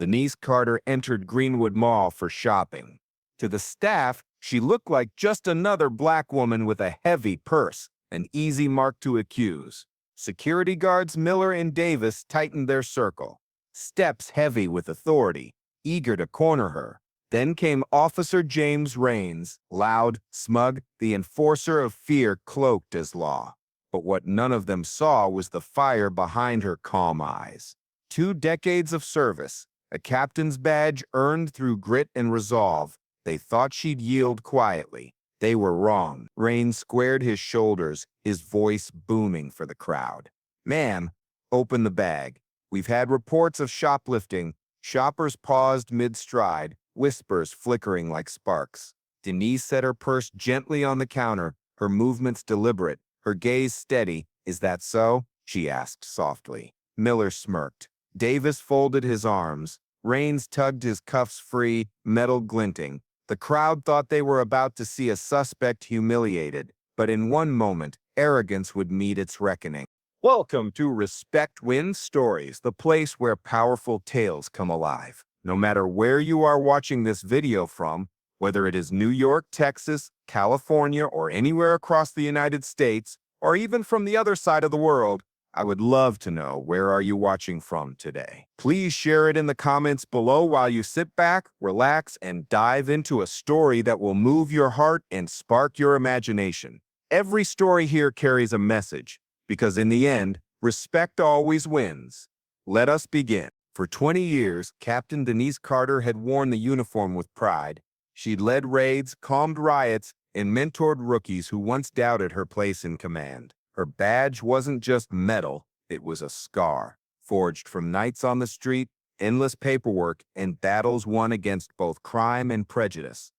Denise Carter entered Greenwood Mall for shopping. To the staff, she looked like just another black woman with a heavy purse, an easy mark to accuse. Security guards Miller and Davis tightened their circle, steps heavy with authority, eager to corner her. Then came Officer James Rains, loud, smug, the enforcer of fear cloaked as law. But what none of them saw was the fire behind her calm eyes. 2 decades of service, a captain's badge earned through grit and resolve. They thought she'd yield quietly. They were wrong. Rains squared his shoulders, his voice booming for the crowd. "Ma'am, open the bag. We've had reports of shoplifting." Shoppers paused mid-stride, whispers flickering like sparks. Denise set her purse gently on the counter, her movements deliberate, her gaze steady. "Is that so?" she asked softly. Miller smirked. Davis folded his arms. Rains tugged his cuffs free, metal glinting. The crowd thought they were about to see a suspect humiliated, but in one moment, arrogance would meet its reckoning. Welcome to Respect Wins Stories, the place where powerful tales come alive. No matter where you are watching this video from, whether it is New York, Texas, California, or anywhere across the United States, or even from the other side of the world, I would love to know, where are you watching from today? Please share it in the comments below while you sit back, relax, and dive into a story that will move your heart and spark your imagination. Every story here carries a message, because in the end, respect always wins. Let us begin. For 20 years, Captain Denise Carter had worn the uniform with pride. She'd led raids, calmed riots, and mentored rookies who once doubted her place in command. Her badge wasn't just metal, it was a scar, forged from nights on the street, endless paperwork, and battles won against both crime and prejudice.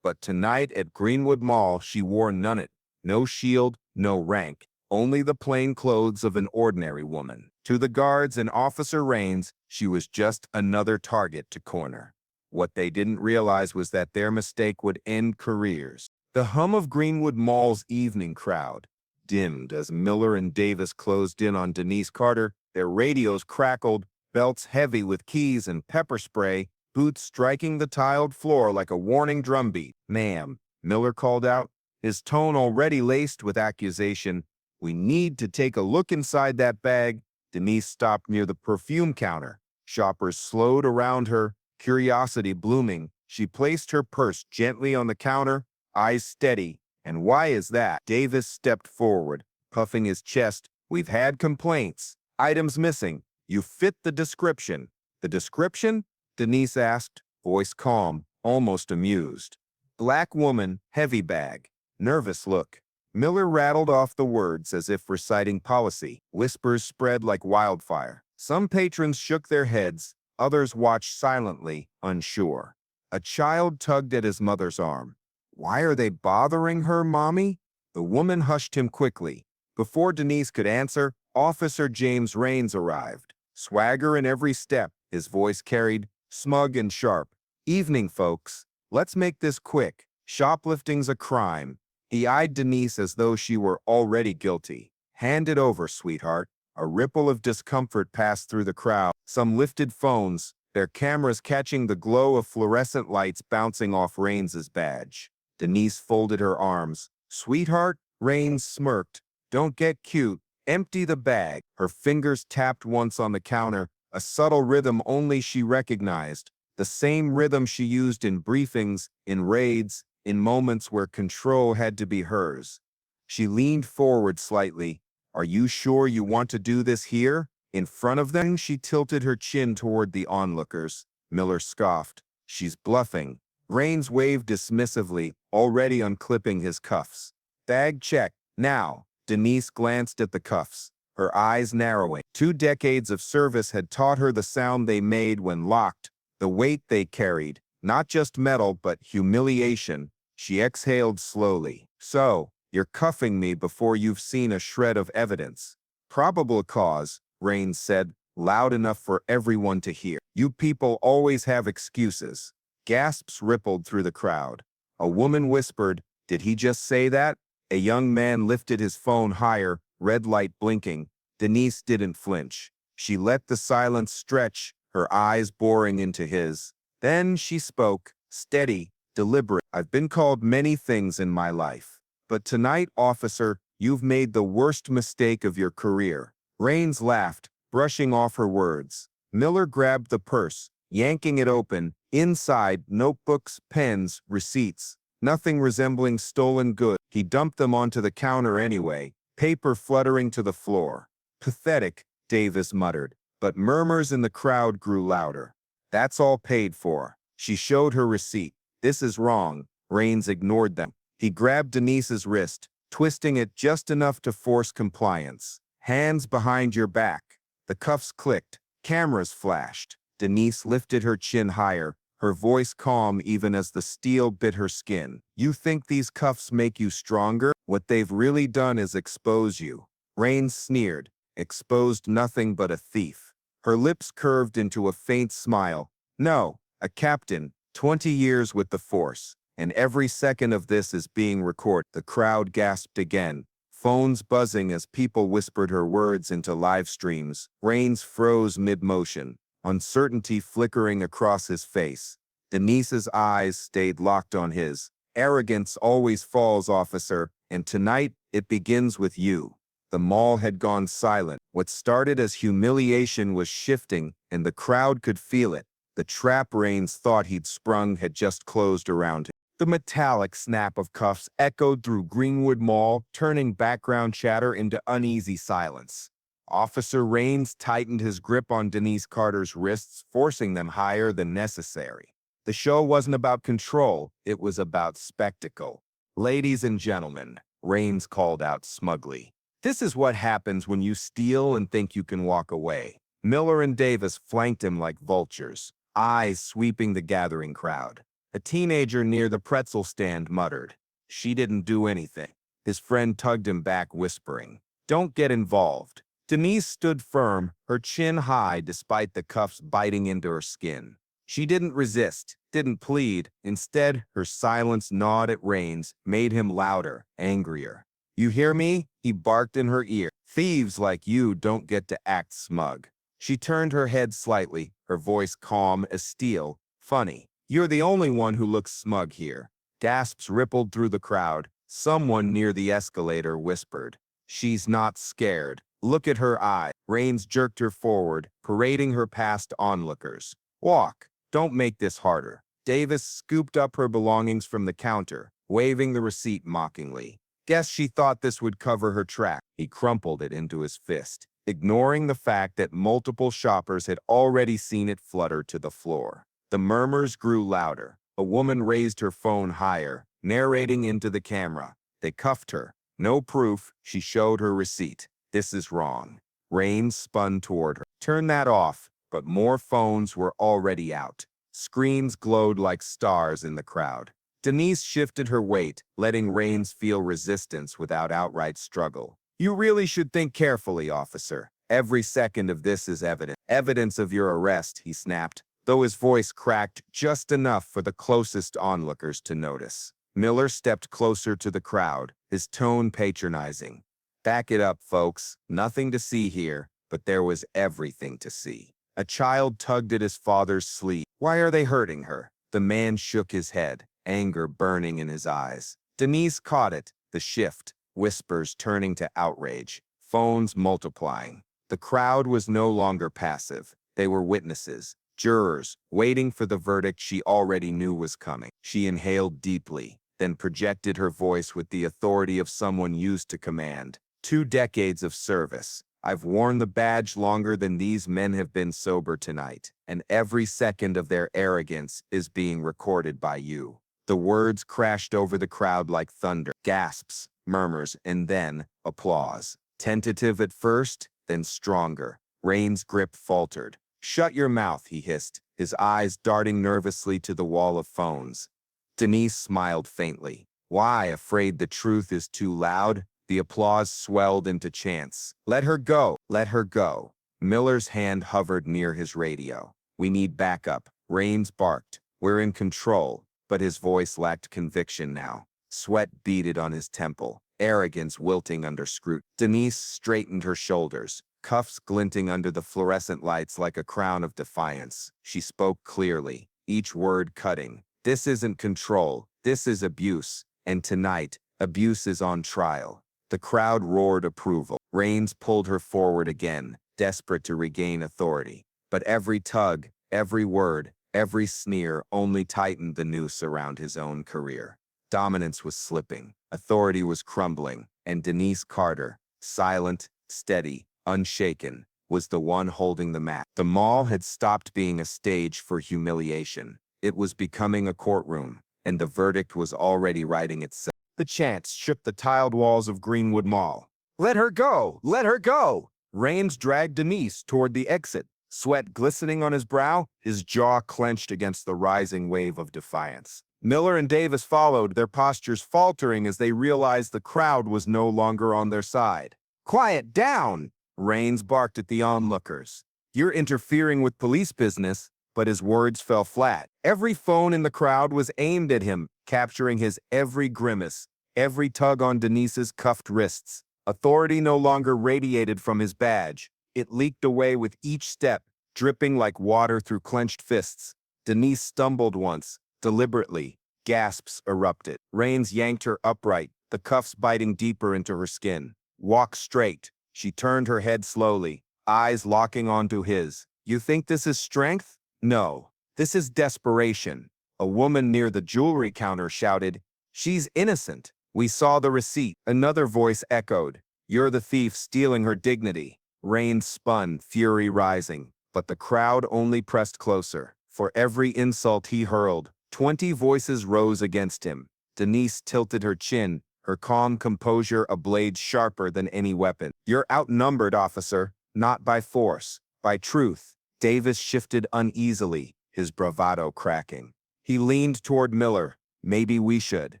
But tonight at Greenwood Mall, she wore none of it. No shield, no rank, only the plain clothes of an ordinary woman. To the guards and Officer Rains, she was just another target to corner. What they didn't realize was that their mistake would end careers. The hum of Greenwood Mall's evening crowd dimmed as Miller and Davis closed in on Denise Carter. Their radios crackled, belts heavy with keys and pepper spray, boots striking the tiled floor like a warning drumbeat. "Ma'am," Miller called out, his tone already laced with accusation. "We need to take a look inside that bag." Denise stopped near the perfume counter. Shoppers slowed around her, curiosity blooming. She placed her purse gently on the counter, eyes steady. "And why is that?" Davis stepped forward, puffing his chest. "We've had complaints. Items missing. You fit the description." "The description?" Denise asked, voice calm, almost amused. "Black woman, heavy bag, nervous look." Miller rattled off the words as if reciting policy. Whispers spread like wildfire. Some patrons shook their heads, others watched silently, unsure. A child tugged at his mother's arm. "Why are they bothering her, Mommy?" The woman hushed him quickly. Before Denise could answer, Officer James Rains arrived. Swagger in every step, his voice carried, smug and sharp. "Evening, folks. Let's make this quick. Shoplifting's a crime." He eyed Denise as though she were already guilty. "Hand it over, sweetheart." A ripple of discomfort passed through the crowd. Some lifted phones, their cameras catching the glow of fluorescent lights bouncing off Rains's badge. Denise folded her arms. "Sweetheart?" Rains smirked. "Don't get cute. Empty the bag." Her fingers tapped once on the counter, a subtle rhythm only she recognized. The same rhythm she used in briefings, in raids, in moments where control had to be hers. She leaned forward slightly. "Are you sure you want to do this here? In front of them?" She tilted her chin toward the onlookers. Miller scoffed. "She's bluffing." Rains waved dismissively, already unclipping his cuffs. "Bag check. Now." Denise glanced at the cuffs, her eyes narrowing. 2 decades of service had taught her the sound they made when locked, the weight they carried, not just metal but humiliation. She exhaled slowly. "So, you're cuffing me before you've seen a shred of evidence." "Probable cause," Rains said, loud enough for everyone to hear. "You people always have excuses." Gasps rippled through the crowd. A woman whispered, "Did he just say that?" A young man lifted his phone higher, red light blinking. Denise didn't flinch. She let the silence stretch, her eyes boring into his. Then she spoke, steady, deliberate. I've been called many things in my life. But tonight, officer, you've made the worst mistake of your career. Rains laughed, brushing off her words. Miller grabbed the purse, yanking it open. Inside, notebooks, pens, receipts. Nothing resembling stolen goods. He dumped them onto the counter anyway, paper fluttering to the floor. Pathetic, Davis muttered, but murmurs in the crowd grew louder. That's all paid for. She showed her receipt. This is wrong. Rains ignored them. He grabbed Denise's wrist, twisting it just enough to force compliance. Hands behind your back. The cuffs clicked. Cameras flashed. Denise lifted her chin higher, her voice calm even as the steel bit her skin. You think these cuffs make you stronger? What they've really done is expose you. Rains sneered, exposed nothing but a thief. Her lips curved into a faint smile. No, a captain, 20 years with the force, and every second of this is being recorded. The crowd gasped again, phones buzzing as people whispered her words into live streams. Rains froze mid-motion, uncertainty flickering across his face. Denise's eyes stayed locked on his. Arrogance always falls, officer, and tonight it begins with you. The mall had gone silent. What started as humiliation was shifting, and the crowd could feel it. The trap Rains thought he'd sprung had just closed around him. The metallic snap of cuffs echoed through Greenwood Mall, turning background chatter into uneasy silence. Officer Rains tightened his grip on Denise Carter's wrists, forcing them higher than necessary. The show wasn't about control, it was about spectacle. Ladies and gentlemen, Rains called out smugly. This is what happens when you steal and think you can walk away. Miller and Davis flanked him like vultures, eyes sweeping the gathering crowd. A teenager near the pretzel stand muttered, "She didn't do anything." His friend tugged him back, whispering, "Don't get involved." Denise stood firm, her chin high despite the cuffs biting into her skin. She didn't resist, didn't plead. Instead, her silence gnawed at Rains, made him louder, angrier. "You hear me?" he barked in her ear. "Thieves like you don't get to act smug." She turned her head slightly, her voice calm as steel. "Funny. You're the only one who looks smug here." Gasps rippled through the crowd. Someone near the escalator whispered, "She's not scared. Look at her eye." Rains jerked her forward, parading her past onlookers. "Walk. Don't make this harder." Davis scooped up her belongings from the counter, waving the receipt mockingly. "Guess she thought this would cover her track." He crumpled it into his fist, ignoring the fact that multiple shoppers had already seen it flutter to the floor. The murmurs grew louder. A woman raised her phone higher, narrating into the camera. They cuffed her. No proof. She showed her receipt. This is wrong. Rains spun toward her. Turn that off. But more phones were already out. Screens glowed like stars in the crowd. Denise shifted her weight, letting Rains feel resistance without outright struggle. "You really should think carefully, officer. Every second of this is evidence. Evidence of your arrest," he snapped, though his voice cracked just enough for the closest onlookers to notice. Miller stepped closer to the crowd, his tone patronizing. "Back it up, folks. Nothing to see here," but there was everything to see. A child tugged at his father's sleeve. "Why are they hurting her?" The man shook his head, anger burning in his eyes. Denise caught it, the shift, whispers turning to outrage, phones multiplying. The crowd was no longer passive. They were witnesses, jurors, waiting for the verdict she already knew was coming. She inhaled deeply, then projected her voice with the authority of someone used to command. 2 decades of service. I've worn the badge longer than these men have been sober tonight, and every second of their arrogance is being recorded by you. The words crashed over the crowd like thunder. Gasps, murmurs, and then applause. Tentative at first, then stronger. Rains' grip faltered. "Shut your mouth," he hissed, his eyes darting nervously to the wall of phones. Denise smiled faintly. "Why, afraid the truth is too loud?" The applause swelled into chants. "Let her go! Let her go!" Miller's hand hovered near his radio. "We need backup." Rains barked. "We're in control." But his voice lacked conviction now. Sweat beaded on his temple, arrogance wilting under scrutiny. Denise straightened her shoulders. cuffs glinting under the fluorescent lights like a crown of defiance. She spoke clearly, each word cutting. This isn't control, this is abuse, and tonight, abuse is on trial. The crowd roared approval. Rains pulled her forward again, desperate to regain authority. But every tug, every word, every sneer only tightened the noose around his own career. Dominance was slipping, authority was crumbling, and Denise Carter, silent, steady, unshaken, was the one holding the mat. The mall had stopped being a stage for humiliation. It was becoming a courtroom, and the verdict was already writing itself. The chants shook the tiled walls of Greenwood Mall. "Let her go! Let her go!" Rains dragged Denise toward the exit, sweat glistening on his brow, his jaw clenched against the rising wave of defiance. Miller and Davis followed, their postures faltering as they realized the crowd was no longer on their side. "Quiet down!" Rains barked at the onlookers. "You're interfering with police business." But his words fell flat. Every phone in the crowd was aimed at him, capturing his every grimace, every tug on Denise's cuffed wrists. Authority no longer radiated from his badge. It leaked away with each step, dripping like water through clenched fists. Denise stumbled once, deliberately. Gasps erupted. Rains yanked her upright, the cuffs biting deeper into her skin. "Walk straight." She turned her head slowly, eyes locking onto his. "You think this is strength? No, this is desperation." A woman near the jewelry counter shouted, "She's innocent. We saw the receipt." Another voice echoed, "You're the thief stealing her dignity." Rains spun, fury rising, but the crowd only pressed closer. For every insult he hurled, 20 voices rose against him. Denise tilted her chin, her calm composure a blade sharper than any weapon. "You're outnumbered, officer, not by force, by truth." Davis shifted uneasily, his bravado cracking. He leaned toward Miller. "Maybe we should."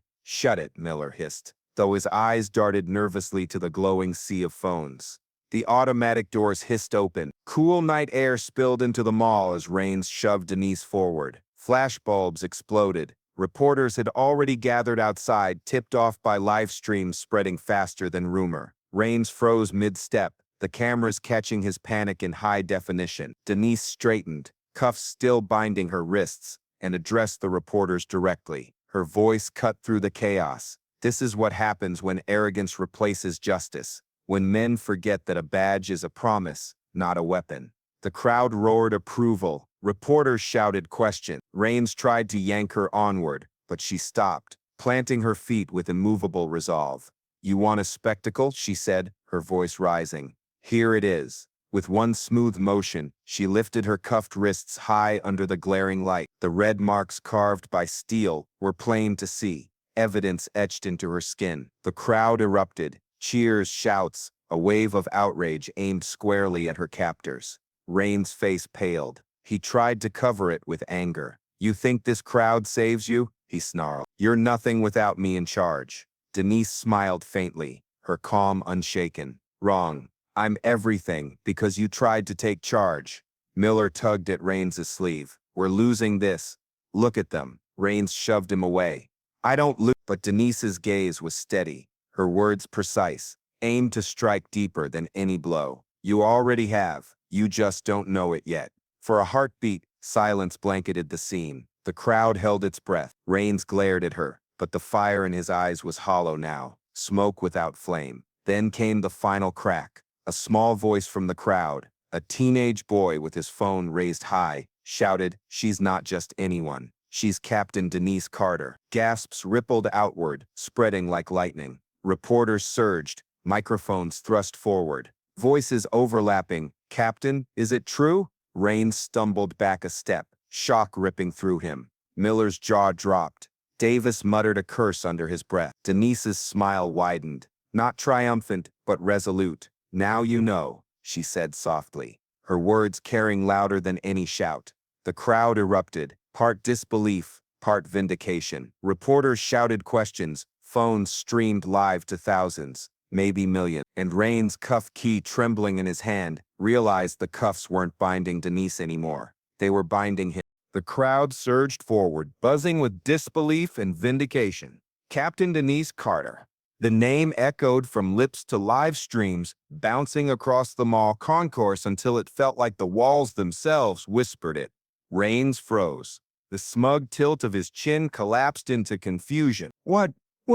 "Shut it," Miller hissed, though his eyes darted nervously to the glowing sea of phones. The automatic doors hissed open. Cool night air spilled into the mall as Rains shoved Denise forward. Flashbulbs exploded. Reporters had already gathered outside, tipped off by live streams spreading faster than rumor. Rains froze mid-step, the cameras catching his panic in high definition. Denise straightened, cuffs still binding her wrists, and addressed the reporters directly. Her voice cut through the chaos. "This is what happens when arrogance replaces justice. When men forget that a badge is a promise, not a weapon." The crowd roared approval. Reporters shouted questions. Rains tried to yank her onward, but she stopped, planting her feet with immovable resolve. "You want a spectacle?" she said, her voice rising. "Here it is." With one smooth motion, she lifted her cuffed wrists high under the glaring light. The red marks carved by steel were plain to see, evidence etched into her skin. The crowd erupted, cheers, shouts, a wave of outrage aimed squarely at her captors. Rains' face paled. He tried to cover it with anger. "You think this crowd saves you?" he snarled. "You're nothing without me in charge." Denise smiled faintly, her calm unshaken. "Wrong. I'm everything because you tried to take charge." Miller tugged at Rains' sleeve. "We're losing this. Look at them." Rains shoved him away. "I don't lose." But Denise's gaze was steady, her words precise, aimed to strike deeper than any blow. "You already have. You just don't know it yet." For a heartbeat, silence blanketed the scene. The crowd held its breath. Rains glared at her, but the fire in his eyes was hollow now, smoke without flame. Then came the final crack. A small voice from the crowd, a teenage boy with his phone raised high, shouted, "She's not just anyone. She's Captain Denise Carter." Gasps rippled outward, spreading like lightning. Reporters surged, microphones thrust forward. Voices overlapping. "Captain, is it true?" Rains stumbled back a step, shock ripping through him. Miller's jaw dropped. Davis muttered a curse under his breath. Denise's smile widened, not triumphant, but resolute. "Now you know," she said softly, her words carrying louder than any shout. The crowd erupted, part disbelief, part vindication. Reporters shouted questions, phones streamed live to thousands, maybe millions, and Rains' cuff key trembling in his hand, realized the cuffs weren't binding Denise anymore. They were binding him. The crowd surged forward, buzzing with disbelief and vindication. Captain Denise Carter, The name echoed from lips to live streams, bouncing across the mall concourse until it felt like the walls themselves whispered it. Rains froze. The smug tilt of his chin collapsed into confusion. What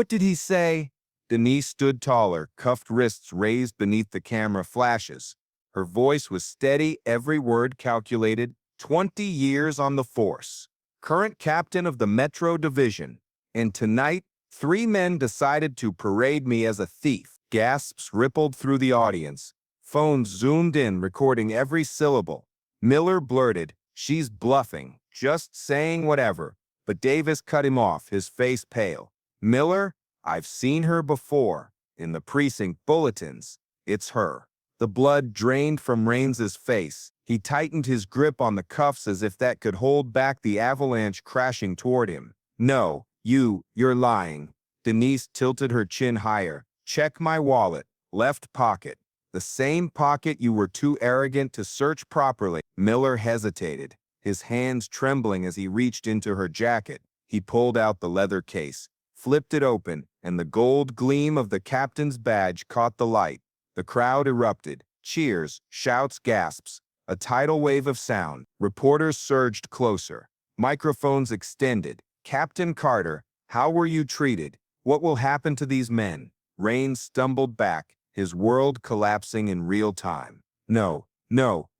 did he say? Denise stood taller, cuffed wrists raised beneath the camera flashes. Her voice was steady, every word calculated. 20 years on the force. Current captain of the Metro Division. And tonight, 3 men decided to parade me as a thief. Gasps rippled through the audience. Phones zoomed in, recording every syllable. Miller blurted, "She's bluffing, just saying whatever." But Davis cut him off, his face pale. "Miller, I've seen her before. In the precinct bulletins. It's her." The blood drained from Raines's face. He tightened his grip on the cuffs as if that could hold back the avalanche crashing toward him. "No, you're lying." Denise tilted her chin higher. "Check my wallet. Left pocket. The same pocket you were too arrogant to search properly." Miller hesitated, his hands trembling as he reached into her jacket. He pulled out the leather case, flipped it open, and the gold gleam of the captain's badge caught the light. The crowd erupted. Cheers, shouts, gasps. A tidal wave of sound. Reporters surged closer. Microphones extended. "Captain Carter, how were you treated? What will happen to these men?" Raines stumbled back, his world collapsing in real time. No,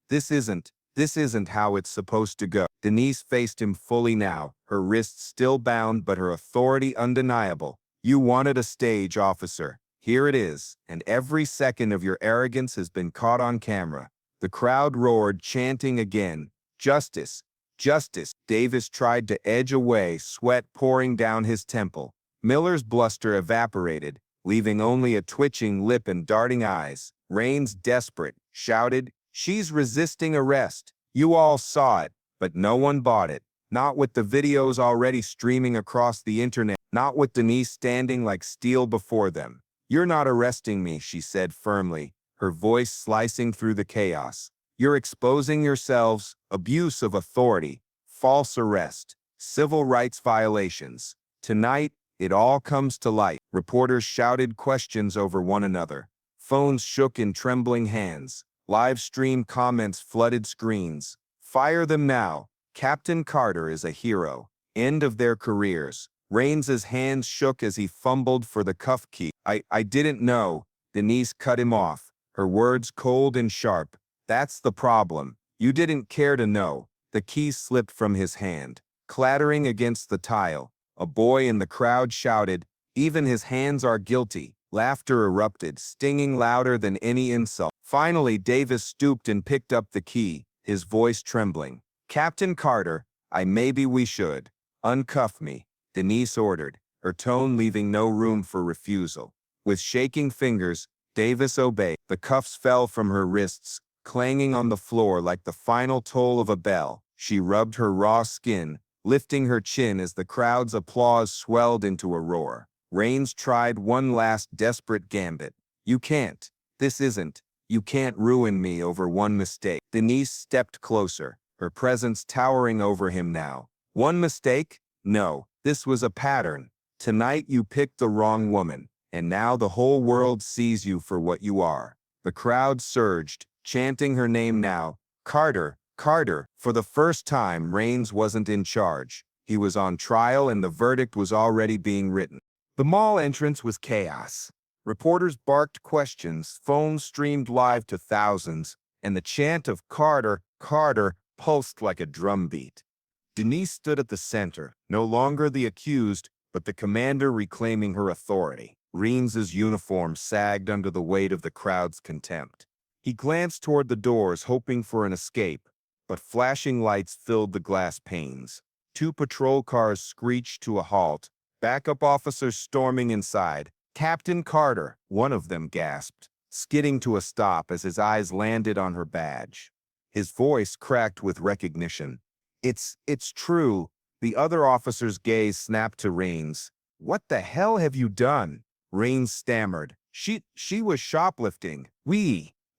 this isn't how it's supposed to go." Denise faced him fully now, her wrists still bound but her authority undeniable. "You wanted a stage, officer. Here it is, and every second of your arrogance has been caught on camera." The crowd roared, chanting again, "Justice! Justice!" Davis tried to edge away, sweat pouring down his temple. Miller's bluster evaporated, leaving only a twitching lip and darting eyes. Raines, desperate, shouted, "She's resisting arrest. You all saw it, but no one bought it. Not with the videos already streaming across the internet, not with Denise standing like steel before them. You're not arresting me," she said firmly, her voice slicing through the chaos. "You're exposing yourselves, abuse of authority, false arrest, civil rights violations. Tonight, it all comes to light." Reporters shouted questions over one another. Phones shook in trembling hands. Live stream comments flooded screens. "Fire them now. Captain Carter is a hero. End of their careers." Raines's hands shook as he fumbled for the cuff key. I didn't know." Denise cut him off, her words cold and sharp. "That's the problem. You didn't care to know." The key slipped from his hand, clattering against the tile. A boy in the crowd shouted, "Even his hands are guilty." Laughter erupted, stinging louder than any insult. Finally, Davis stooped and picked up the key, his voice trembling. "Captain Carter, maybe we should. Uncuff me," Denise ordered, her tone leaving no room for refusal. With shaking fingers, Davis obeyed. The cuffs fell from her wrists, clanging on the floor like the final toll of a bell. She rubbed her raw skin, lifting her chin as the crowd's applause swelled into a roar. Raines tried one last desperate gambit. You can't ruin me over one mistake." Denise stepped closer, her presence towering over him now. "One mistake? No, this was a pattern. Tonight you picked the wrong woman, and now the whole world sees you for what you are." The crowd surged, chanting her name now. "Carter, Carter." For the first time, Raines wasn't in charge. He was on trial and the verdict was already being written. The mall entrance was chaos. Reporters barked questions, phones streamed live to thousands, and the chant of "Carter, Carter" pulsed like a drumbeat. Denise stood at the center, no longer the accused, but the commander reclaiming her authority. Raines's uniform sagged under the weight of the crowd's contempt. He glanced toward the doors, hoping for an escape, but flashing lights filled the glass panes. 2 patrol cars screeched to a halt, backup officers storming inside. "Captain Carter," one of them gasped, skidding to a stop as his eyes landed on her badge. His voice cracked with recognition. It's true." The other officer's gaze snapped to Raines. "What the hell have you done?" Raines stammered. She was shoplifting.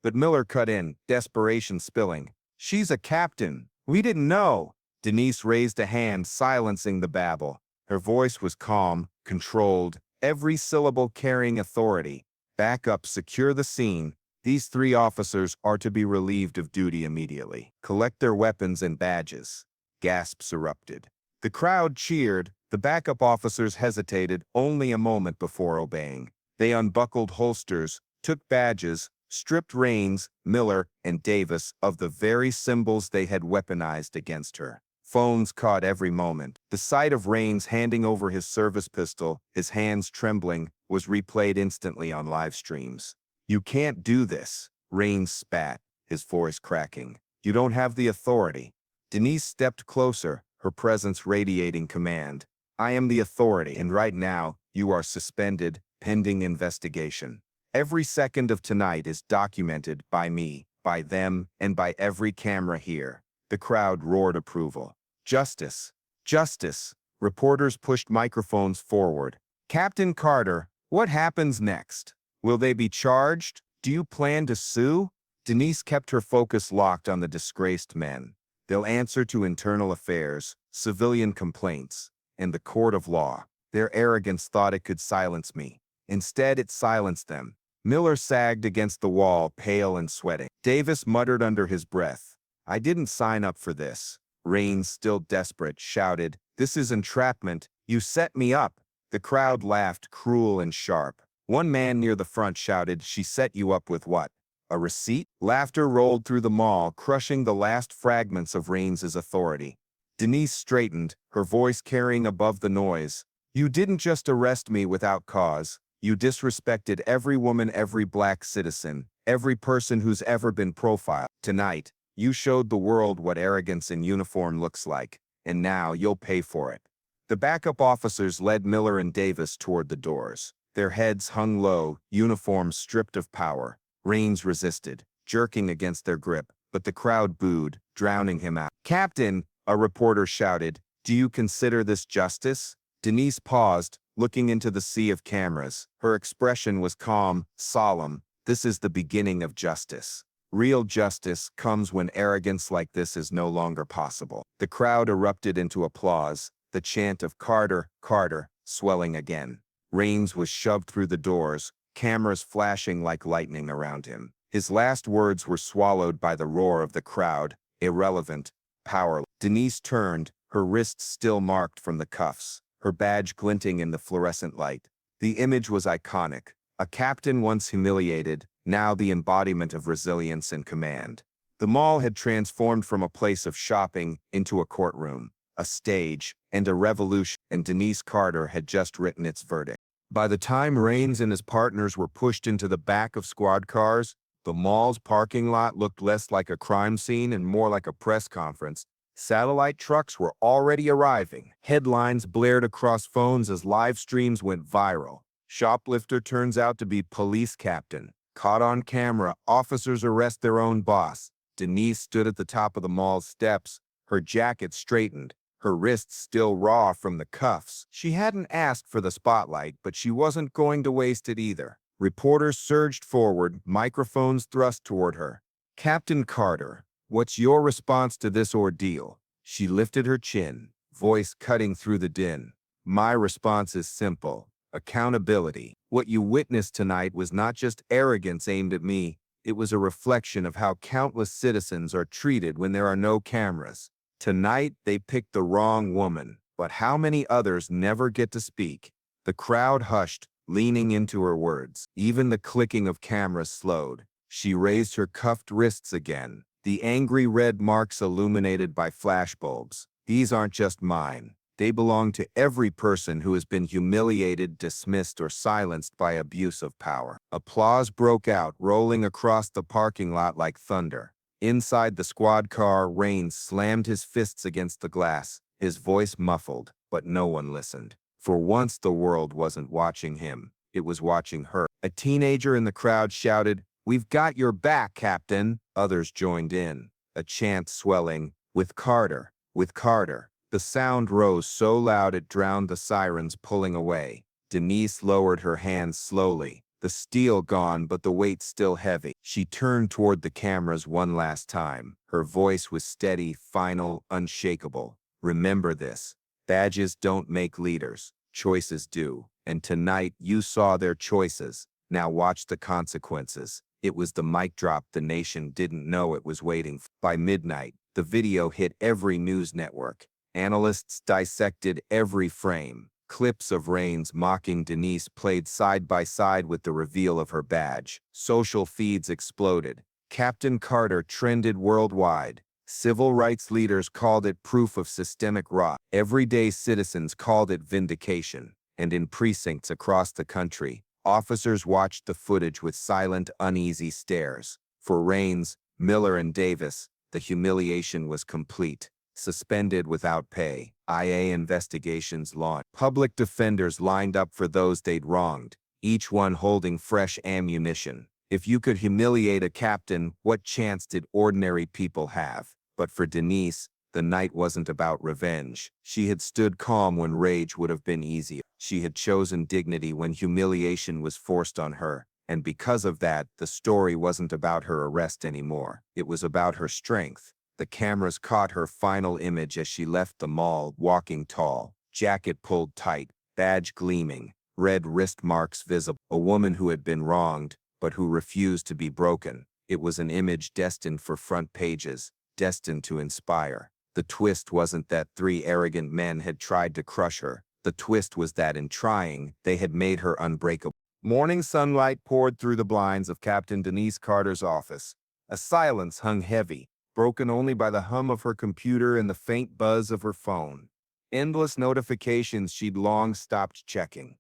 But Miller cut in, desperation spilling. "She's a captain. We didn't know." Denise raised a hand, silencing the babble. Her voice was calm, controlled, every syllable carrying authority. Back up, secure the scene. These 3 officers are to be relieved of duty immediately. Collect their weapons and badges. Gasps erupted. The crowd cheered. The backup officers hesitated only a moment before obeying. They unbuckled holsters, took badges, stripped Rains, Miller, and Davis of the very symbols they had weaponized against her. Phones caught every moment. The sight of Rains handing over his service pistol, his hands trembling, was replayed instantly on live streams. "You can't do this," Rains spat, his voice cracking. "You don't have the authority." Denise stepped closer, her presence radiating command. "I am the authority, and right now, you are suspended, pending investigation. Every second of tonight is documented by me, by them, and by every camera here." The crowd roared approval. "Justice! Justice!" Reporters pushed microphones forward. "Captain Carter, what happens next? Will they be charged? Do you plan to sue?" Denise kept her focus locked on the disgraced men. "They'll answer to internal affairs, civilian complaints, and the court of law." Their arrogance thought it could silence me. Instead, it silenced them. Miller sagged against the wall, pale and sweating. Davis muttered under his breath, "I didn't sign up for this." Rains, still desperate, shouted, "This is entrapment. You set me up." The crowd laughed, cruel and sharp. One man near the front shouted, "She set you up with what? A receipt?" Laughter rolled through the mall, crushing the last fragments of Rains's authority. Denise straightened, her voice carrying above the noise. "You didn't just arrest me without cause. You disrespected every woman, every black citizen, every person who's ever been profiled. Tonight, you showed the world what arrogance in uniform looks like, and now you'll pay for it." The backup officers led Miller and Davis toward the doors. Their heads hung low, uniforms stripped of power. Rains resisted, jerking against their grip, but the crowd booed, drowning him out. "Captain," a reporter shouted, "do you consider this justice?" Denise paused, looking into the sea of cameras. Her expression was calm, solemn. "This is the beginning of justice. Real justice comes when arrogance like this is no longer possible." The crowd erupted into applause, the chant of "Carter, Carter," swelling again. Rains was shoved through the doors, cameras flashing like lightning around him. His last words were swallowed by the roar of the crowd, irrelevant, powerless. Denise turned, her wrists still marked from the cuffs, her badge glinting in the fluorescent light. The image was iconic. A captain once humiliated, now the embodiment of resilience and command. The mall had transformed from a place of shopping into a courtroom, a stage, and a revolution, and Denise Carter had just written its verdict. By the time Rains and his partners were pushed into the back of squad cars, the mall's parking lot looked less like a crime scene and more like a press conference. Satellite trucks were already arriving. Headlines blared across phones as live streams went viral. "Shoplifter turns out to be police captain. Caught on camera, officers arrest their own boss." Denise stood at the top of the mall's steps, her jacket straightened, her wrists still raw from the cuffs. She hadn't asked for the spotlight, but she wasn't going to waste it either. Reporters surged forward, microphones thrust toward her. "Captain Carter, what's your response to this ordeal?" She lifted her chin, voice cutting through the din. "My response is simple. Accountability. What you witnessed tonight was not just arrogance aimed at me. It was a reflection of how countless citizens are treated when there are no cameras. Tonight, they picked the wrong woman, but how many others never get to speak?" The crowd hushed, leaning into her words. Even the clicking of cameras slowed. She raised her cuffed wrists again, the angry red marks illuminated by flashbulbs. "These aren't just mine. They belong to every person who has been humiliated, dismissed, or silenced by abuse of power." Applause broke out, rolling across the parking lot like thunder. Inside the squad car, Rains slammed his fists against the glass, his voice muffled, but no one listened. For once, the world wasn't watching him. It was watching her. A teenager in the crowd shouted, "We've got your back, Captain." Others joined in, a chant swelling, "With Carter, with Carter." The sound rose so loud it drowned the sirens pulling away. Denise lowered her hands slowly, the steel gone but the weight still heavy. She turned toward the cameras one last time. Her voice was steady, final, unshakable. "Remember this. Badges don't make leaders. Choices do. And tonight you saw their choices. Now watch the consequences. It was the mic drop the nation didn't know it was waiting for. By midnight, the video hit every news network. Analysts dissected every frame. Clips of Raines mocking Denise played side by side with the reveal of her badge. Social feeds exploded. Captain Carter trended worldwide. Civil rights leaders called it proof of systemic rot. Everyday citizens called it vindication. And in precincts across the country, officers watched the footage with silent, uneasy stares. For Raines, Miller, and Davis, the humiliation was complete. Suspended without pay. IA investigations launched. Public defenders lined up for those they'd wronged, each one holding fresh ammunition. If you could humiliate a captain, what chance did ordinary people have? But for Denise, the night wasn't about revenge. She had stood calm when rage would have been easy. She had chosen dignity when humiliation was forced on her. And because of that, the story wasn't about her arrest anymore. It was about her strength. The cameras caught her final image as she left the mall, walking tall, jacket pulled tight, badge gleaming, red wrist marks visible. A woman who had been wronged, but who refused to be broken. It was an image destined for front pages, destined to inspire. The twist wasn't that three arrogant men had tried to crush her. The twist was that in trying, they had made her unbreakable. Morning sunlight poured through the blinds of Captain Denise Carter's office. A silence hung heavy, broken only by the hum of her computer and the faint buzz of her phone. Endless notifications she'd long stopped checking.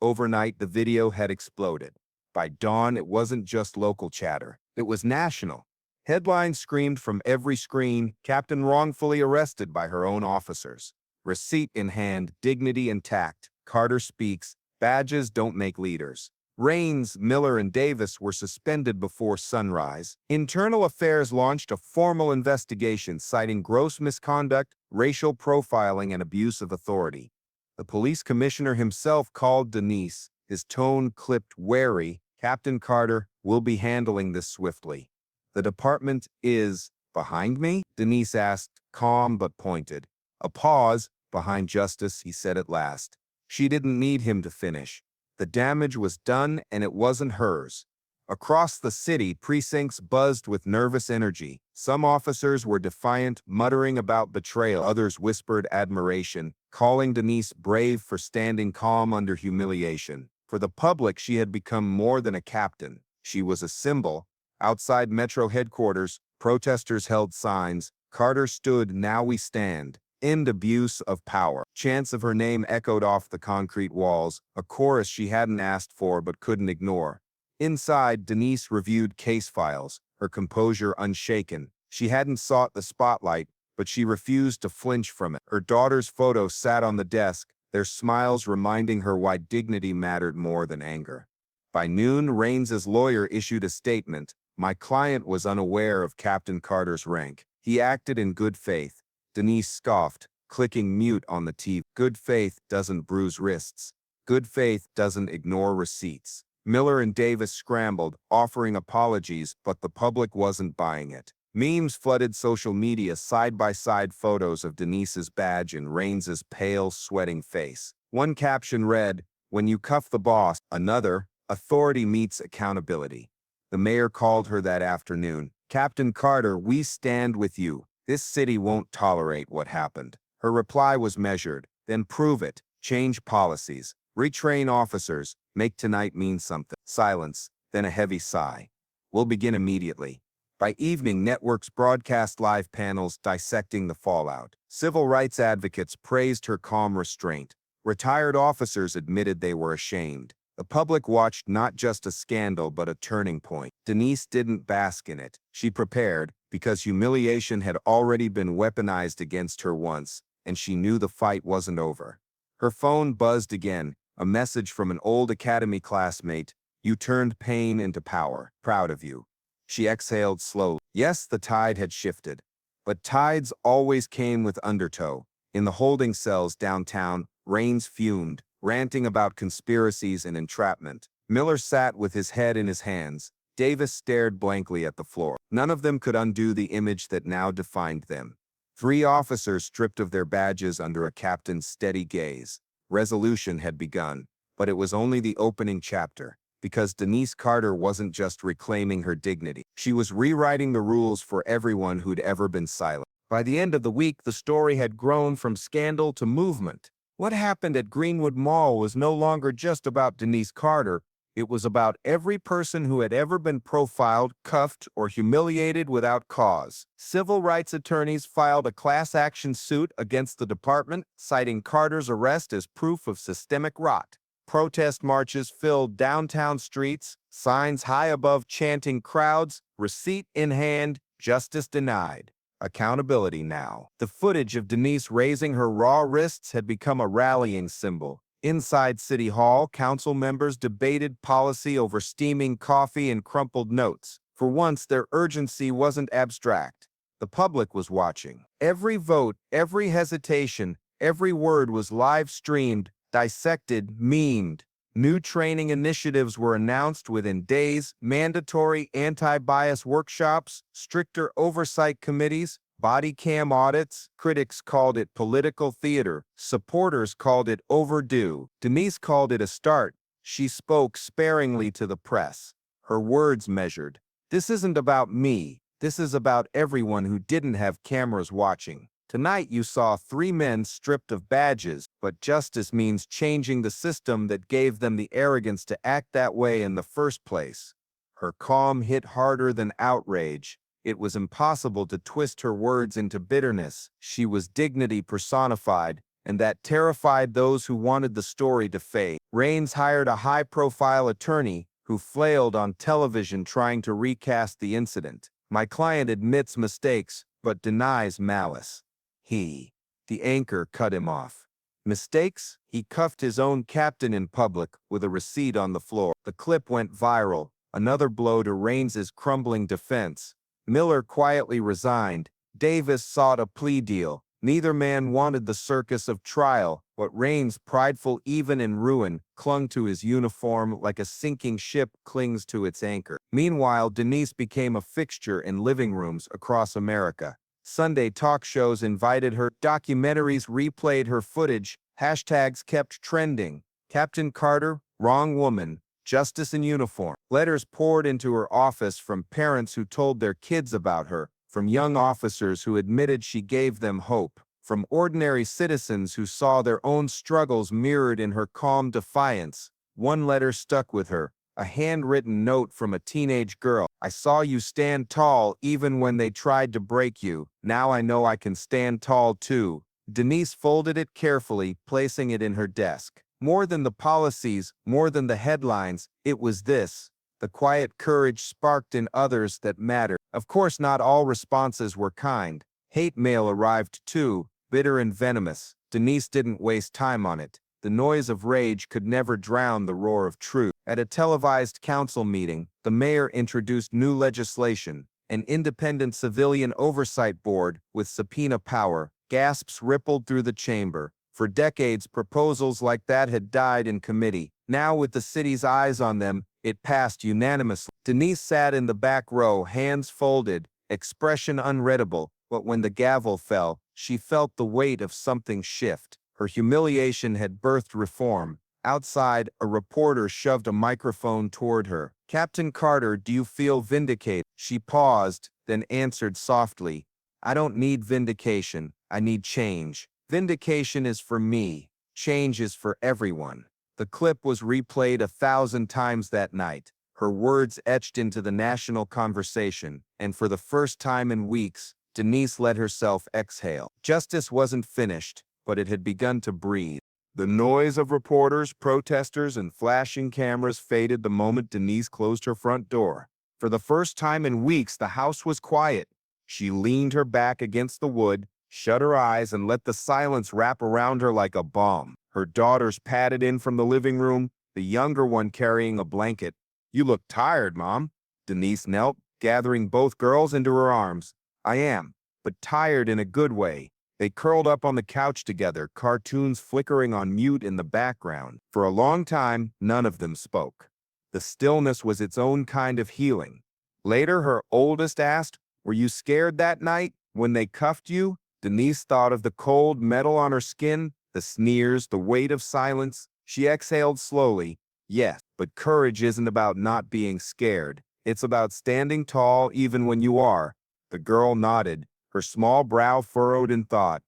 Overnight, the video had exploded. By dawn, it wasn't just local chatter. It was national. Headlines screamed from every screen, Captain wrongfully arrested by her own officers. Receipt in hand, dignity intact. Carter speaks, badges don't make leaders. Raines, Miller, and Davis were suspended before sunrise. Internal Affairs launched a formal investigation citing gross misconduct, racial profiling, and abuse of authority. The police commissioner himself called Denise, his tone clipped wary. Captain Carter, will be handling this swiftly. The department is behind me? Denise asked, calm but pointed. A pause. Behind justice, he said at last. She didn't need him to finish. The damage was done, and it wasn't hers. Across the city, precincts buzzed with nervous energy. Some officers were defiant, muttering about betrayal. Others whispered admiration, calling Denise brave for standing calm under humiliation. For the public, she had become more than a captain. She was a symbol. Outside Metro headquarters, protesters held signs. Carter stood, now we stand. End abuse of power. Chants of her name echoed off the concrete walls, a chorus she hadn't asked for but couldn't ignore. Inside, Denise reviewed case files, her composure unshaken. She hadn't sought the spotlight, but she refused to flinch from it. Her daughter's photo sat on the desk, their smiles reminding her why dignity mattered more than anger. By noon, Raines's lawyer issued a statement. My client was unaware of Captain Carter's rank. He acted in good faith. Denise scoffed, clicking mute on the TV. Good faith doesn't bruise wrists. Good faith doesn't ignore receipts. Miller and Davis scrambled, offering apologies, but the public wasn't buying it. Memes flooded social media, side-by-side photos of Denise's badge and Raines's pale, sweating face. One caption read, "When you cuff the boss." Another, "Authority meets accountability." The mayor called her that afternoon. Captain Carter, we stand with you. This city won't tolerate what happened. Her reply was measured. Then prove it. Change policies. Retrain officers. Make tonight mean something. Silence, then a heavy sigh. We'll begin immediately. By evening, networks broadcast live panels dissecting the fallout. Civil rights advocates praised her calm restraint. Retired officers admitted they were ashamed. The public watched not just a scandal but a turning point. Denise didn't bask in it. She prepared, because humiliation had already been weaponized against her once, and she knew the fight wasn't over. Her phone buzzed again, a message from an old academy classmate. You turned pain into power. Proud of you. She exhaled slowly. Yes, the tide had shifted. But tides always came with undertow. In the holding cells downtown, Raines fumed, ranting about conspiracies and entrapment. Miller sat with his head in his hands. Davis stared blankly at the floor. None of them could undo the image that now defined them. 3 officers stripped of their badges under a captain's steady gaze. Resolution had begun, but it was only the opening chapter, because Denise Carter wasn't just reclaiming her dignity. She was rewriting the rules for everyone who'd ever been silent. By the end of the week, the story had grown from scandal to movement. What happened at Greenwood Mall was no longer just about Denise Carter. It was about every person who had ever been profiled, cuffed, or humiliated without cause. Civil rights attorneys filed a class action suit against the department, citing Carter's arrest as proof of systemic rot. Protest marches filled downtown streets, signs high above chanting crowds, receipt in hand, justice denied. Accountability now. The footage of Denise raising her raw wrists had become a rallying symbol. Inside City Hall, council members debated policy over steaming coffee and crumpled notes. For once, their urgency wasn't abstract. The public was watching. Every vote, every hesitation, every word was live-streamed, dissected, memed. New training initiatives were announced within days, mandatory anti-bias workshops, stricter oversight committees, body cam audits. Critics called it political theater. Supporters called it overdue. Denise called it a start. She spoke sparingly to the press. Her words measured. This isn't about me. This is about everyone who didn't have cameras watching. Tonight you saw 3 men stripped of badges, but justice means changing the system that gave them the arrogance to act that way in the first place. Her calm hit harder than outrage. It was impossible to twist her words into bitterness. She was dignity personified, and that terrified those who wanted the story to fade. Raines hired a high-profile attorney who flailed on television trying to recast the incident. My client admits mistakes, but denies malice. The anchor cut him off. Mistakes? He cuffed his own captain in public with a receipt on the floor. The clip went viral, another blow to Raines's crumbling defense. Miller quietly resigned. Davis sought a plea deal. Neither man wanted the circus of trial, but Raines, prideful even in ruin, clung to his uniform like a sinking ship clings to its anchor. Meanwhile, Denise became a fixture in living rooms across America. Sunday talk shows invited her, documentaries replayed her footage, hashtags kept trending. Captain Carter, wrong woman, justice in uniform. Letters poured into her office from parents who told their kids about her, from young officers who admitted she gave them hope, from ordinary citizens who saw their own struggles mirrored in her calm defiance. One letter stuck with her, a handwritten note from a teenage girl. I saw you stand tall even when they tried to break you. Now I know I can stand tall too. Denise folded it carefully, placing it in her desk. More than the policies, more than the headlines, it was this. The quiet courage sparked in others that mattered. Of course, not all responses were kind. Hate mail arrived too, bitter and venomous. Denise didn't waste time on it. The noise of rage could never drown the roar of truth. At a televised council meeting, the mayor introduced new legislation, an independent civilian oversight board with subpoena power. Gasps rippled through the chamber. For decades, proposals like that had died in committee. Now, with the city's eyes on them, it passed unanimously. Denise sat in the back row, hands folded, expression unreadable, but when the gavel fell, she felt the weight of something shift. Her humiliation had birthed reform. Outside, a reporter shoved a microphone toward her. Captain Carter, do you feel vindicated? She paused, then answered softly, I don't need vindication. I need change. Vindication is for me. Change is for everyone. The clip was replayed 1,000 times that night. Her words etched into the national conversation, and for the first time in weeks, Denise let herself exhale. Justice wasn't finished, but it had begun to breathe. The noise of reporters, protesters, and flashing cameras faded the moment Denise closed her front door. For the first time in weeks, the house was quiet. She leaned her back against the wood, shut her eyes, and let the silence wrap around her like a balm. Her daughters padded in from the living room, the younger one carrying a blanket. You look tired, Mom. Denise knelt, gathering both girls into her arms. I am, but tired in a good way. They curled up on the couch together, cartoons flickering on mute in the background. For a long time, none of them spoke. The stillness was its own kind of healing. Later, her oldest asked, Were you scared that night when they cuffed you? Denise thought of the cold metal on her skin, The sneers, the weight of silence. She exhaled slowly. Yes, but courage isn't about not being scared. It's about standing tall even when you are. The girl nodded, her small brow furrowed in thought.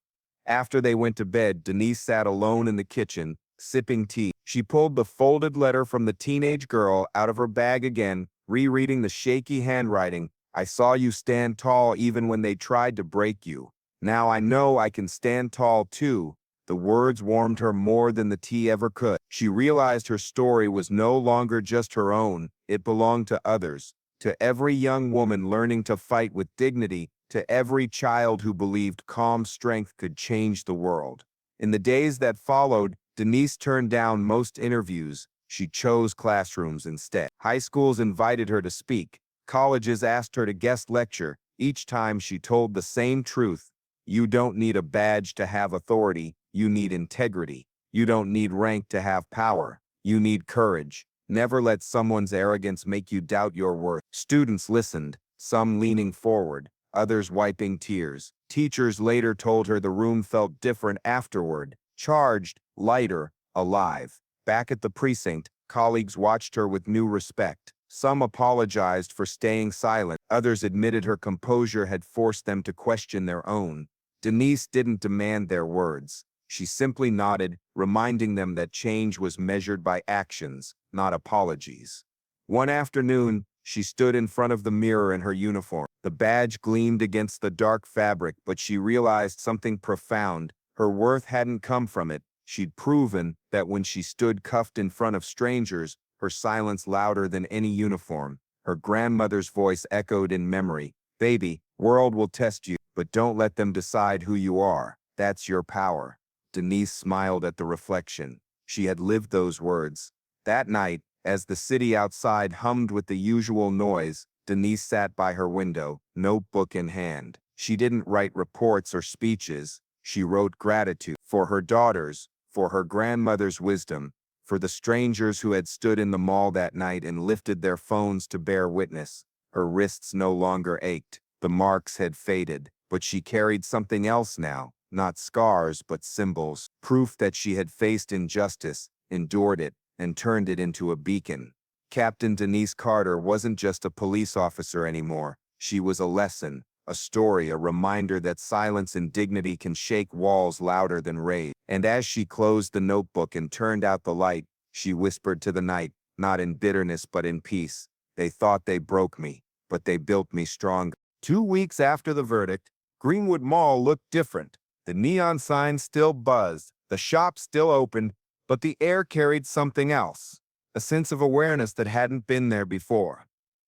After they went to bed, Denise sat alone in the kitchen, sipping tea. She pulled the folded letter from the teenage girl out of her bag again, rereading the shaky handwriting. I saw you stand tall even when they tried to break you. Now I know I can stand tall too. The words warmed her more than the tea ever could. She realized her story was no longer just her own. It belonged to others, to every young woman learning to fight with dignity, to every child who believed calm strength could change the world. In the days that followed, Denise turned down most interviews. She chose classrooms instead. High schools invited her to speak. Colleges asked her to guest lecture. Each time she told the same truth. You don't need a badge to have authority. You need integrity. You don't need rank to have power. You need courage. Never let someone's arrogance make you doubt your worth. Students listened, some leaning forward, others wiping tears. Teachers later told her the room felt different afterward, charged, lighter, alive. Back at the precinct, colleagues watched her with new respect. Some apologized for staying silent. Others admitted her composure had forced them to question their own. Denise didn't demand their words. She simply nodded, reminding them that change was measured by actions, not apologies. One afternoon, she stood in front of the mirror in her uniform. The badge gleamed against the dark fabric, but she realized something profound. Her worth hadn't come from it. She'd proven that when she stood cuffed in front of strangers, her silence louder than any uniform. Her grandmother's voice echoed in memory. Baby, world will test you, but don't let them decide who you are. That's your power. Denise smiled at the reflection. She had lived those words. That night, as the city outside hummed with the usual noise, Denise sat by her window, notebook in hand. She didn't write reports or speeches. She wrote gratitude for her daughters, for her grandmother's wisdom, for the strangers who had stood in the mall that night and lifted their phones to bear witness. Her wrists no longer ached. The marks had faded, but she carried something else now. Not scars, but symbols, proof that she had faced injustice, endured it, and turned it into a beacon. Captain Denise Carter wasn't just a police officer anymore. She was a lesson, a story, a reminder that silence and dignity can shake walls louder than rage. And as she closed the notebook and turned out the light, she whispered to the night, not in bitterness but in peace. They thought they broke me, but they built me stronger. 2 weeks after the verdict, Greenwood Mall looked different. The neon signs still buzzed, the shop still opened, but the air carried something else, a sense of awareness that hadn't been there before.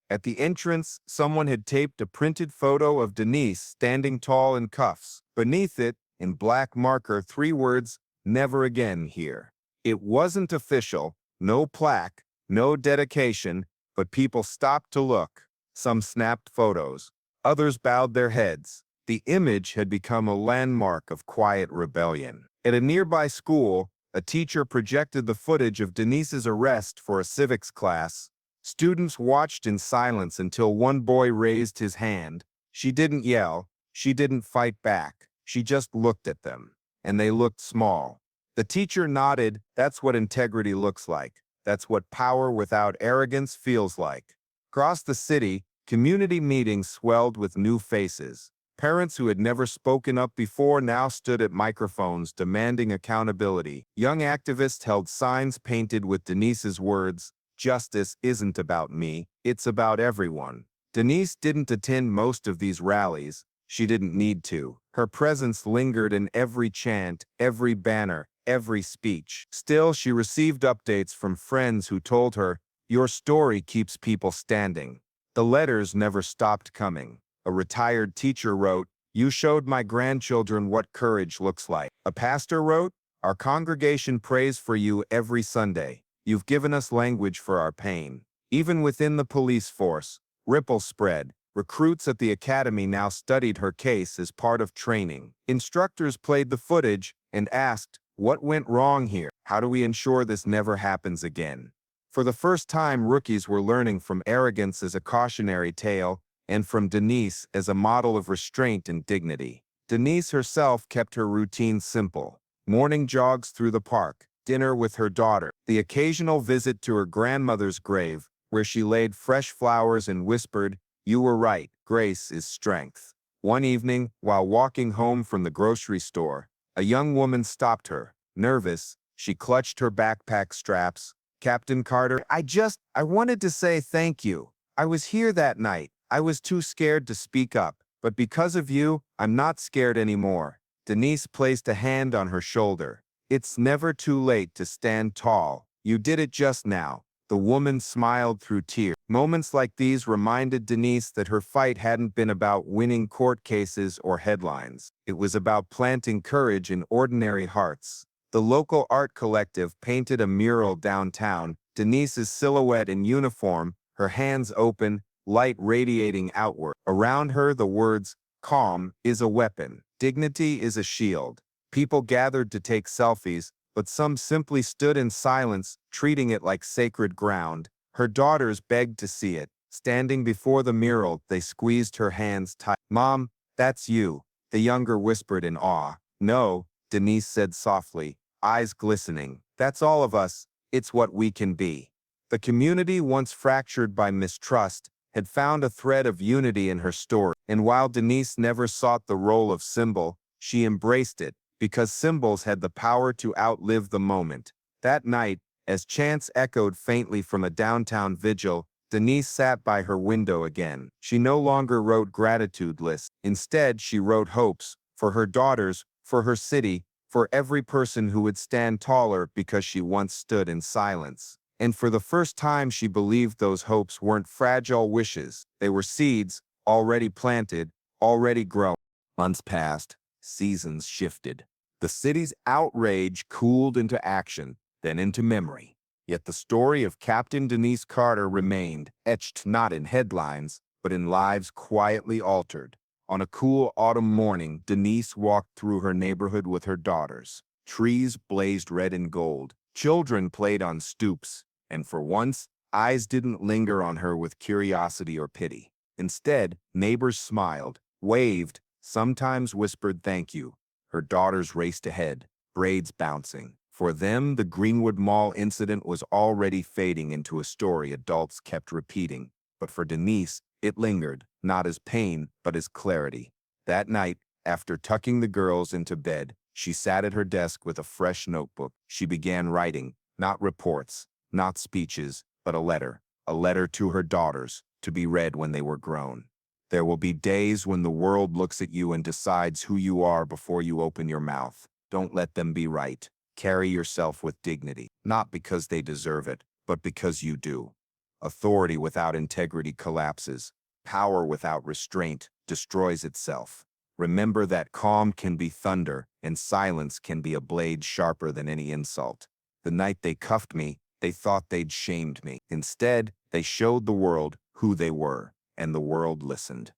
At the entrance, someone had taped a printed photo of Denise standing tall in cuffs. Beneath it, in black marker, 3 words, "Never again here." It wasn't official, no plaque, no dedication, but people stopped to look. Some snapped photos. Others bowed their heads. The image had become a landmark of quiet rebellion. At a nearby school, a teacher projected the footage of Denise's arrest for a civics class. Students watched in silence until one boy raised his hand. She didn't yell. She didn't fight back. She just looked at them. And they looked small. The teacher nodded. That's what integrity looks like. That's what power without arrogance feels like. Across the city, community meetings swelled with new faces. Parents who had never spoken up before now stood at microphones demanding accountability. Young activists held signs painted with Denise's words, "Justice isn't about me, it's about everyone." Denise didn't attend most of these rallies. She didn't need to. Her presence lingered in every chant, every banner, every speech. Still, she received updates from friends who told her, "Your story keeps people standing." The letters never stopped coming. A retired teacher wrote, "You showed my grandchildren what courage looks like." A pastor wrote, "Our congregation prays for you every Sunday. You've given us language for our pain." Even within the police force, ripples spread. Recruits at the academy now studied her case as part of training. Instructors played the footage and asked, "What went wrong here? How do we ensure this never happens again?" For the first time, rookies were learning from arrogance as a cautionary tale, and from Denise as a model of restraint and dignity. Denise herself kept her routine simple. Morning jogs through the park, dinner with her daughter, the occasional visit to her grandmother's grave, where she laid fresh flowers and whispered, "You were right, grace is strength." One evening, while walking home from the grocery store, a young woman stopped her. Nervous, she clutched her backpack straps. "Captain Carter, I wanted to say thank you. I was here that night. I was too scared to speak up, but because of you, I'm not scared anymore." Denise placed a hand on her shoulder. "It's never too late to stand tall. You did it just now." The woman smiled through tears. Moments like these reminded Denise that her fight hadn't been about winning court cases or headlines. It was about planting courage in ordinary hearts. The local art collective painted a mural downtown, Denise's silhouette in uniform, her hands open, light radiating outward. Around her, the words, "Calm is a weapon. Dignity is a shield." People gathered to take selfies, but some simply stood in silence, treating it like sacred ground. Her daughters begged to see it. Standing before the mural, they squeezed her hands tight. "Mom, that's you," the younger whispered in awe. "No," Denise said softly, eyes glistening. "That's all of us. It's what we can be." The community, once fractured by mistrust, had found a thread of unity in her story. And while Denise never sought the role of symbol, she embraced it, because symbols had the power to outlive the moment. That night, as chants echoed faintly from a downtown vigil, Denise sat by her window again. She no longer wrote gratitude lists. Instead, she wrote hopes for her daughters, for her city, for every person who would stand taller because she once stood in silence. And for the first time, she believed those hopes weren't fragile wishes. They were seeds, already planted, already grown. Months passed. Seasons shifted. The city's outrage cooled into action, then into memory. Yet the story of Captain Denise Carter remained, etched not in headlines, but in lives quietly altered. On a cool autumn morning, Denise walked through her neighborhood with her daughters. Trees blazed red and gold. Children played on stoops. And for once, eyes didn't linger on her with curiosity or pity. Instead, neighbors smiled, waved, sometimes whispered thank you. Her daughters raced ahead, braids bouncing. For them, the Greenwood Mall incident was already fading into a story adults kept repeating. But for Denise, it lingered, not as pain, but as clarity. That night, after tucking the girls into bed, she sat at her desk with a fresh notebook. She began writing, not reports, not speeches, but a letter to her daughters, to be read when they were grown. There will be days when the world looks at you and decides who you are before you open your mouth. Don't let them be right. Carry yourself with dignity, not because they deserve it, but because you do. Authority without integrity collapses. Power without restraint destroys itself. Remember that calm can be thunder, and silence can be a blade sharper than any insult. The night they cuffed me, they thought they'd shamed me. Instead, they showed the world who they were, and the world listened.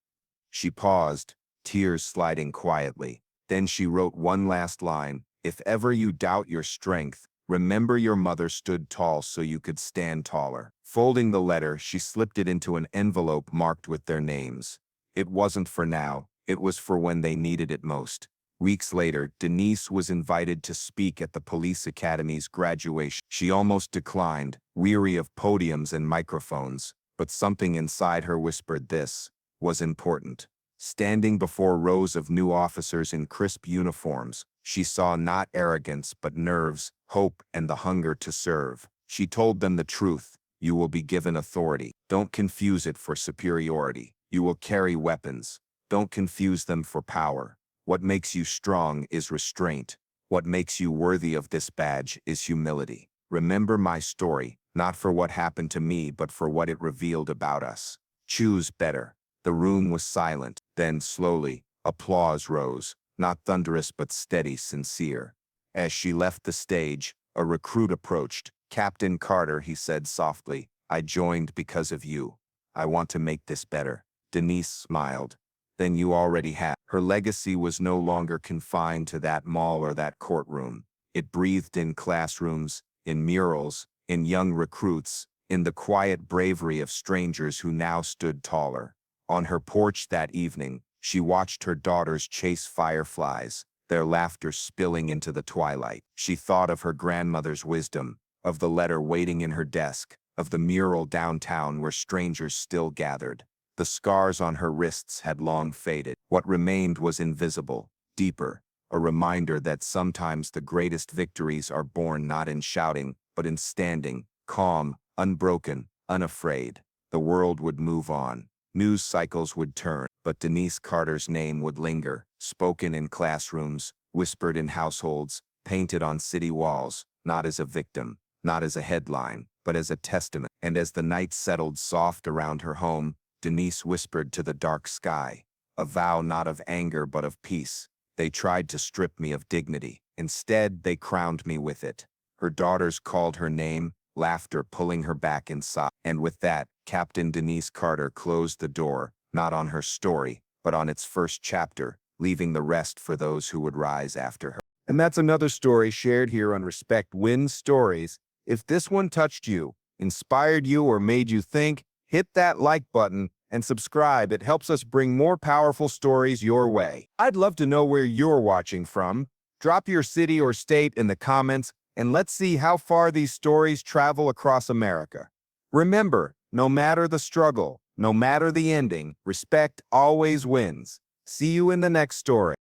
She paused, tears sliding quietly. Then she wrote one last line. "If ever you doubt your strength, remember your mother stood tall so you could stand taller." Folding the letter, she slipped it into an envelope marked with their names. It wasn't for now, it was for when they needed it most. Weeks later, Denise was invited to speak at the police academy's graduation. She almost declined, weary of podiums and microphones, but something inside her whispered this was important. Standing before rows of new officers in crisp uniforms, she saw not arrogance but nerves, hope, and the hunger to serve. She told them the truth. You will be given authority. Don't confuse it for superiority. You will carry weapons. Don't confuse them for power. What makes you strong is restraint. What makes you worthy of this badge is humility. Remember my story, not for what happened to me, but for what it revealed about us. Choose better. The room was silent. Then, slowly, applause rose, not thunderous but steady, sincere. As she left the stage, a recruit approached. "Captain Carter," he said softly, "I joined because of you. I want to make this better." Denise smiled. "Then you already have." Her legacy was no longer confined to that mall or that courtroom. It breathed in classrooms, in murals, in young recruits, in the quiet bravery of strangers who now stood taller. On her porch that evening, she watched her daughters chase fireflies. their laughter spilling into the twilight. She thought of her grandmother's wisdom, of the letter waiting in her desk, of the mural downtown where strangers still gathered. The scars on her wrists had long faded. What remained was invisible, deeper, a reminder that sometimes the greatest victories are born not in shouting, but in standing, calm, unbroken, unafraid. The world would move on. News cycles would turn, but Denise Carter's name would linger, spoken in classrooms, whispered in households, painted on city walls, not as a victim, not as a headline, but as a testament. And as the night settled soft around her home, Denise whispered to the dark sky, a vow not of anger but of peace. They tried to strip me of dignity. Instead, they crowned me with it. Her daughters called her name, laughter pulling her back inside. And with that, Captain Denise Carter closed the door, not on her story, but on its first chapter, leaving the rest for those who would rise after her. And that's another story shared here on Respect Wins Stories. If this one touched you, inspired you, or made you think, hit that like button and subscribe. It helps us bring more powerful stories your way. I'd love to know where you're watching from. Drop your city or state in the comments, and let's see how far these stories travel across America. Remember, no matter the struggle, no matter the ending, respect always wins. See you in the next story.